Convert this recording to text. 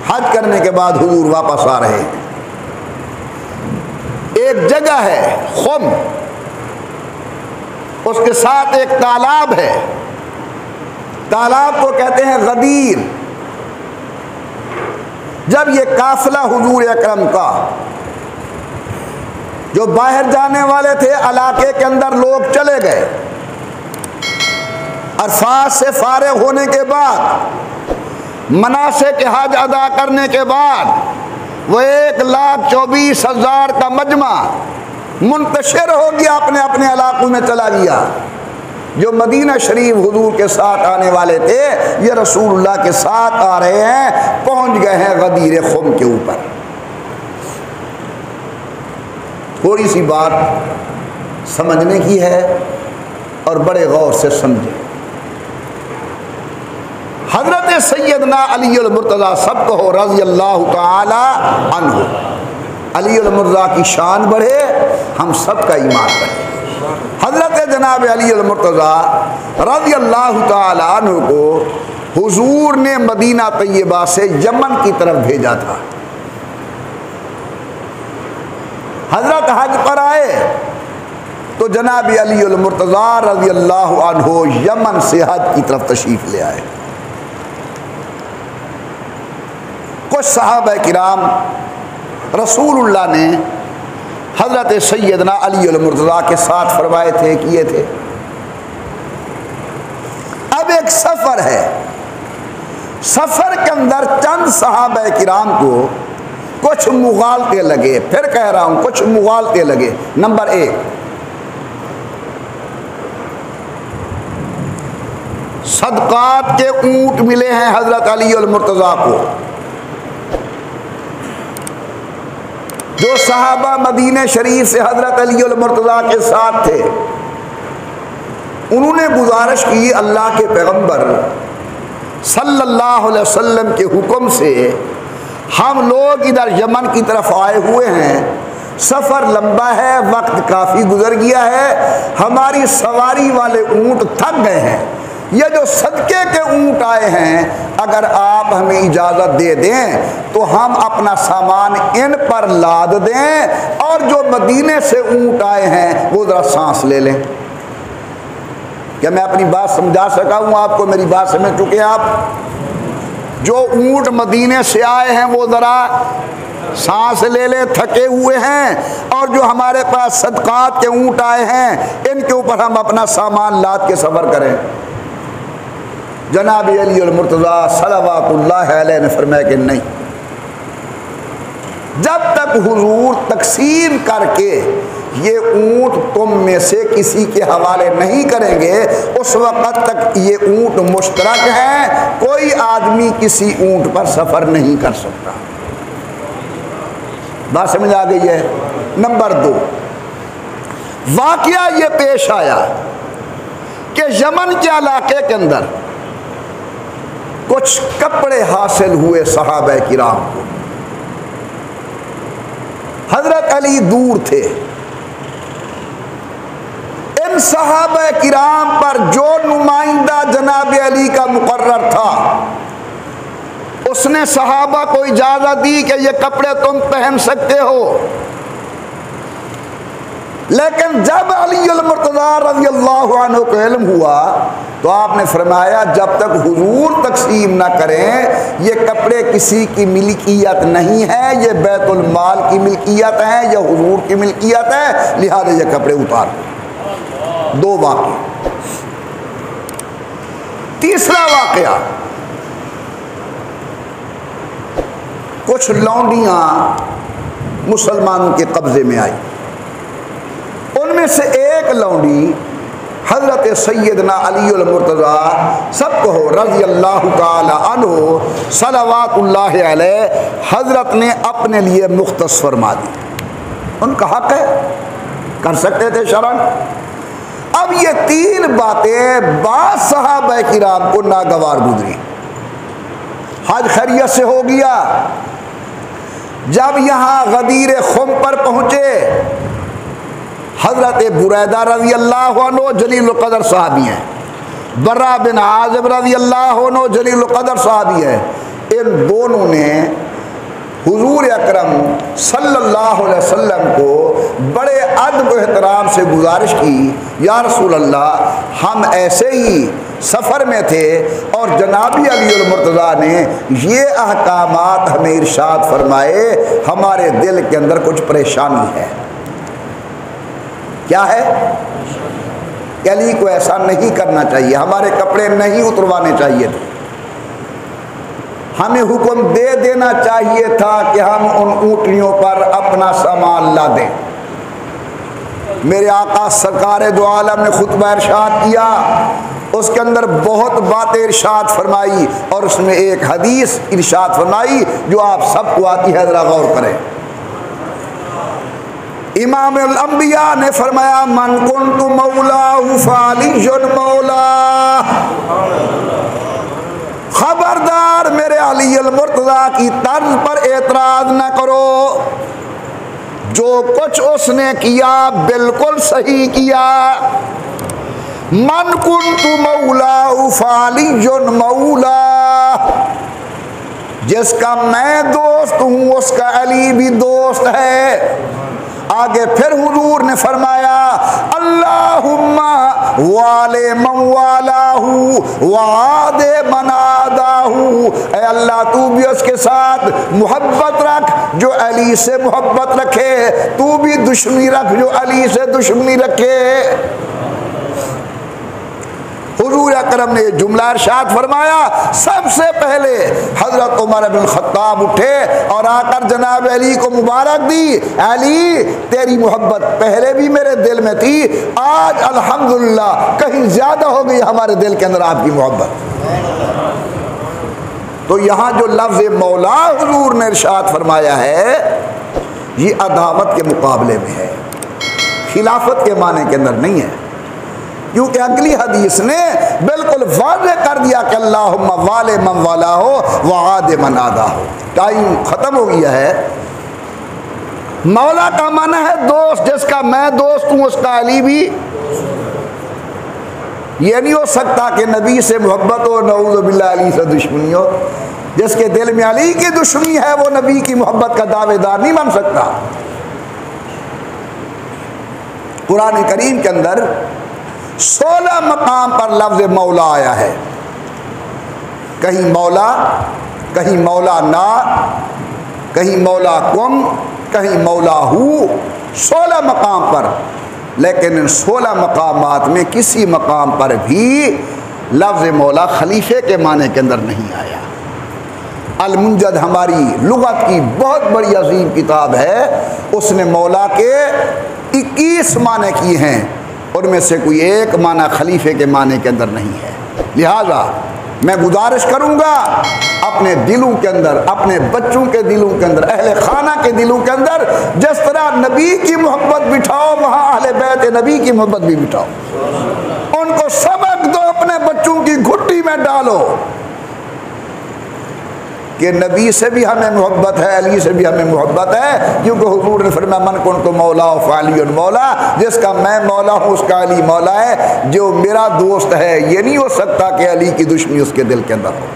हज करने के बाद हुजूर वापस आ रहे हैं। एक जगह है खुम, उसके साथ एक तालाब है, तालाब को कहते हैं गदीर। जब ये काफिला हुजूर अकरम का जो बाहर जाने वाले थे इलाके के अंदर लोग चले गए, अरफात से फारिग होने के बाद मनासिक के हज अदा करने के बाद वो 1,24,000 का मजमा मुंतशिर हो गया, अपने अपने इलाकों में चला गया। जो मदीना शरीफ हुजूर के साथ आने वाले थे, ये रसूलुल्लाह के साथ आ रहे हैं, पहुंच गए हैं गदीर खुम के ऊपर। थोड़ी सी बात समझने की है और बड़े गौर से समझे। हजरत सैयदना अली अल मुर्तज़ा सब कहो रज़ी अल्लाह ताला अन्हु। अली अल मुर्तज़ा की शान बढ़े, हम सब का ईमान बढ़े। हजरत जनाब अली अल मुर्तज़ा रज़ी अल्लाह ताला अन्हु को हुजूर ने मदीना तैयबा से यमन की तरफ भेजा था। हजरत हज पर आए तो जनाब अली अल मुर्तज़ा रज़ी अल्लाह अन्हु यमन से हज की तरफ तशरीफ ले आए। कुछ सहाबा किराम रसूलुल्लाह ने हजरत सैयदना अली अल मुर्तज़ा के साथ फरमाए थे, किए थे। अब एक सफ़र है, सफ़र के अंदर चंद सहाबा किराम को कुछ मुगालते लगे। फिर कह रहा हूं, कुछ मुगालते लगे। नंबर 1, सदकात के ऊंट मिले हैं हजरत अली अल मुर्तज़ा को। जो सहाबा मदीने शरीफ से हजरत अली अल मुर्तज़ा के साथ थे, उन्होंने गुजारिश की अल्लाह के पैगंबर सल्लल्लाहु अलैहि वसल्लम के हुक्म से हम लोग इधर यमन की तरफ आए हुए हैं, सफ़र लंबा है, वक्त काफ़ी गुजर गया है, हमारी सवारी वाले ऊँट थक गए हैं, ये जो सदके के ऊँट आए हैं, अगर आप हमें इजाज़त दे दें तो हम अपना सामान इन पर लाद दें और जो मदीने से ऊँट आए हैं वो ज़रा सांस ले लें। क्या मैं अपनी बात समझा सका हूँ आपको? मेरी बात समझ चुके आप? जो ऊँट मदीने से आए हैं वो ज़रा सांस ले ले, थके हुए हैं, और जो हमारे पास सदकात के ऊँट आए हैं इनके ऊपर हम अपना सामान लाद के सफ़र करें। जनाब अली अल मुर्तज़ा सल्लल्लाहु अलैहि ने फरमाया कि नहीं, जब तक हुजूर तकसीम करके ये ऊँट तुम में से किसी के हवाले नहीं करेंगे उस वक़्त तक ये ऊँट मुश्तरक हैं, कोई आदमी किसी ऊँट पर सफ़र नहीं कर सकता। बात समझ आ गई है? नंबर 2, वाक़या ये पेश आया कि यमन के इलाके के अंदर कुछ कपड़े हासिल हुए सहाबा किराम को। हजरत अली दूर थे, इन सहाबा किराम पर जो नुमाइंदा जनाब अली का मुकर्रर था उसने सहाबा को इजाजत दी कि ये कपड़े तुम पहन सकते हो। लेकिन जब अली अल मुर्तज़ा रज़ी अल्लाहु अन्हु को इल्म हुआ तो आपने फरमाया जब तक हुजूर तकसीम ना करें ये कपड़े किसी की मिल्कियत नहीं है, ये बैतुल माल की मिल्कियत है, यह हुजूर की मिल्कियत है, लिहाजा ये कपड़े उतार। 2 वाक़या। तीसरा वाक़या, कुछ लौंडियाँ मुसलमानों के कब्ज़े में आई। उनमें से एक लौंडी हज़रत सैयदना अली अल मुर्तज़ा सब कहो रज़ी अल्लाह ताला अन्हु सल्लल्लाहु अलैहि हज़रत ने अपने लिए मुख्तस फरमा दी। उनका हक़ है, कर सकते थे शरन। अब ये 3 बातें बाद सहाबा किराम को नागवार गुजरी। हज खैरियत से हो गया। जब यहाँ गदीर खुम पर पहुँचे, हज़रत बुरैदा रज़ी अल्लाह अन्हु जलील क़दर सहाबी हैं, बर्रा बिन आज़िब रज़ी अल्लाह अन्हु जलील क़दर सहाबी है, इन दोनों ने हुजूर अकरम सल्लल्लाहु अलैहि वसल्लम को बड़े अदब एहतराम से गुजारिश की, या रसूल अल्लाह हम ऐसे ही सफ़र में थे और जनाबी अली मुर्तज़ा ने ये अहकामात हमें इरशाद फरमाए, हमारे दिल के अंदर कुछ परेशानी है। क्या है? अली को ऐसा नहीं करना चाहिए, हमारे कपड़े नहीं उतरवाने चाहिए थे, हमें हुक्म दे देना चाहिए था कि हम उन ऊँटनियों पर अपना सामान ला दें। मेरे आका सरकार दो आलम ने खुतबा इरशाद किया, उसके अंदर बहुत बातें इरशाद फरमाई और उसमें एक हदीस इरशाद फरमाई जो आप सबको आती है, जरा गौर करें। इमाम अल अंबिया ने फरमाया, मन कुन्तु मौलाहु फालियुन मौला। खबरदार मेरे अली अल मुर्तज़ा की तर्ज पर एतराज न करो, जो कुछ उसने किया बिल्कुल सही किया। मन कुन्तु मौलाहु फालियुन मौला, जिसका मैं दोस्त हूं उसका अली भी दोस्त है। आगे फिर हुजूर ने फरमाया, अल्लाहुम्मा वाले मवालाहू वादे मनादाहू, ऐ अल्लाह तू भी उसके साथ मोहब्बत रख जो अली से मोहब्बत रखे, तू भी दुश्मनी रख जो अली से दुश्मनी रखे। हुजूर अकरम ने जुमला इरशाद फरमाया, सबसे पहले हजरत उमर बिन खत्ताब उठे और आकर जनाब अली को मुबारक दी, अली तेरी मोहब्बत पहले भी मेरे दिल में थी, आज अल्हम्दुलिल्लाह कहीं ज्यादा हो गई हमारे दिल के अंदर आपकी मोहब्बत। तो यहाँ जो लफ्ज़ मौला हुजूर ने इरशाद फरमाया है, ये अदावत के मुकाबले में है, खिलाफत के माने के अंदर नहीं है, क्योंकि अगली हदीस ने बिल्कुल वाज़ेह कर दिया कि अल्लाहुम्मा वाले मन वाला हो वादे मन आदा हो। टाइम खत्म हो गया है। मौला का माना है दोस्त, जिसका मैं दोस्त हूं उसका अली भी। ये नहीं हो सकता कि नबी से मोहब्बत हो नऊज़ बिल्लाह अली से दुश्मनी हो। जिसके दिल में अली की दुश्मनी है वो नबी की मोहब्बत का दावेदार नहीं बन सकता। कुरान करीम के अंदर 16 मकाम पर लफ्ज़ मौला आया है, कहीं मौला, कहीं मौला ना, कहीं मौला कुम, कहीं मौला हु, 16 मकाम पर। लेकिन इन 16 मकामात में किसी मकाम पर भी लफ्ज़ मौला खलीफे के माने के अंदर नहीं आया। अल मुंजद हमारी लुगत की बहुत बड़ी अजीम किताब है, उसने मौला के 21 माने किए हैं, उनमें से कोई एक माना खलीफे के माने के अंदर नहीं है। लिहाजा मैं गुजारिश करूंगा अपने दिलों के अंदर, अपने बच्चों के दिलों के अंदर, अहले खाना के दिलों के अंदर जिस तरह नबी की मोहब्बत बिठाओ, वहाँ अहले बैत नबी की मोहब्बत भी बिठाओ। उनको सबक दो, अपने बच्चों की घुट्टी में डालो कि नबी से भी हमें मोहब्बत है, अली से भी हमें मोहब्बत है, क्योंकि हुजूर ने फरमाया मन कुन्तु मौला फालियुन मौला, जिसका मैं मौला हूँ उसका अली मौला है। जो मेरा दोस्त है ये नहीं हो सकता कि अली की दुश्मनी उसके दिल के अंदर हो।